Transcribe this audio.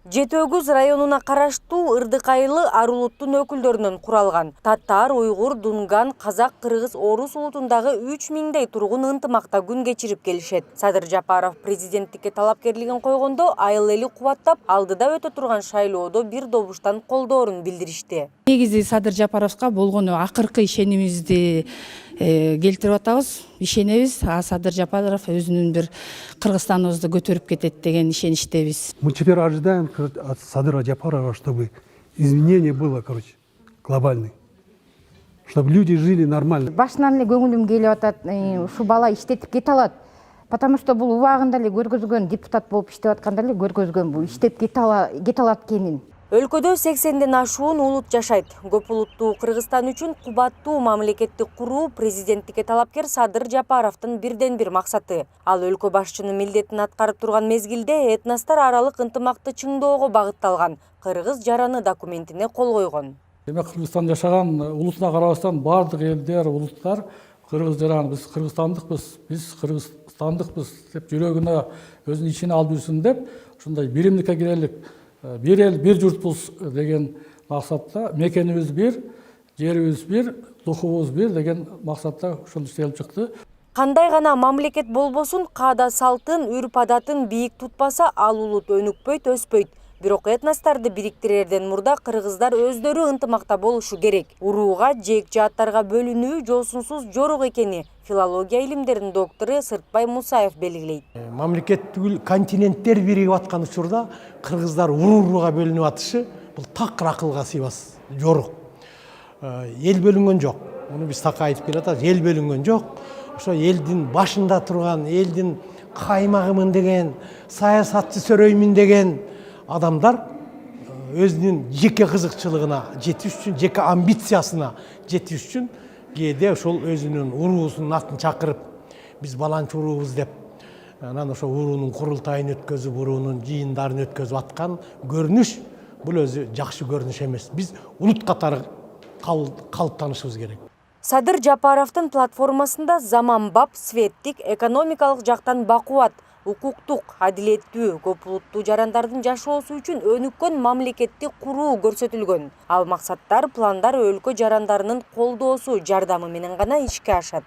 Жети-Өгүз районуна караштуу Ырдыкайылы арулуттун өкүлдөрүнөн куралган. Татар, уйгур, дунган, казак, кыргыз, орус улутундагы 3000дей тургун ынтымакта күн кечирип келишет. Садыр Жапаров президенттикке талапкерлигин койгондо айыл эли кубаттап, алдыда өтө турган шайлоодо бир добуштан колдоорун билдиришти. Негизи Садыр Жапаровго болгон акыркы ишенимизди келтирип атабыз, ишенебиз. Садыр Жапаров өзүнүн бир Кыргызстаныбызды көтөрүп кетет деген ишеничтебиз. Мы теперь ожидаем от Садыра Жапарова, чтобы изменение было, глобальное. Чтобы люди жили нормально. Башынан эле көңүлүм келип атат, ушу бала иштетип кете алат. Потому что бул убагында эле көргөзгөн, депутат болуп иштеп атканда эле көргөзгөн, бул иштеп кете алат экенин. Өлкөдө 80ден ашуун улут жашайт. Көп улуттуу Кыргызстан үчүн кубаттуу мамлекетти куруу президенттикке талапкер Садыр Жапаровдун бирден бир максаты. Ал өлкө башчынын милдетин аткарып турган мезгилде этностор аралык ынтымакты чыңдоого багытталган Кыргыз жараны документине кол койгон. Демек Кыргызстан жашаган улутуна карабастан бардык элдер, улуттар Кыргыз жаран, биз Кыргызстандыкпыз деп жүрөгүнө өзүнүн ичине алып жүрсүн деп, ушундай биримдикке кирелик. Bir el, bir журтпуз деген максатта, мекенибиз бир, жерибиз бир, духубуз бир деген максатта ушул иштелип чыкты. Кандай гана мамлекет болбосун, каада салтын, үрп адатын бийик тутпаса, ал улут өнүкпөйт, өспөйт. Бирок этносторду бириктирерден мурда кыргыздар өздөрү ынтымакта болушу керек. Урууга, жек жааттарга бөлүнүү жосунсуз жорок экени филология илимдеринин доктору Сыртбай Мусаев белгилейт. Мамлекет түгүл континенттер биригип аткан учурда кыргыздар урууга бөлүнүп атышы бул такыр акылга сыйбас, жорок. Эл бөлүнгөн жок. Муну биз так айтып келатабыз, эл бөлүнгөн жок. Ошо элдин башында турган, элдин каймагымын деген, саясатчы сөрөймүн деген адамдар өзүнүн жеке кызыкчылыгына жетиш үчүн, жеке амбициясына жетиш үчүн кээде ошол өзүнүн уруусунун атын чакырып, биз баланчы уруубуз деп, анан ошо уруунун курултайын өткөзүп, уруунун жыйындарын өткөзүп аткан көрүнүш бул өзү жакшы көрүнүш эмес. Биз улут катары калыптанышыбыз керек. Садыр Жапаровдун платформасында заманбап, светтик, экономикалык жактан бакубат, укуктук, адилеттүү, көп улуттуу жарандардын жашоосу үчүн өнүккөн мамлекетти куруу көрсөтүлгөн. Ал максаттар, пландар өлкө жарандарынын колдоосу, жардамы менен гана ишке ашат.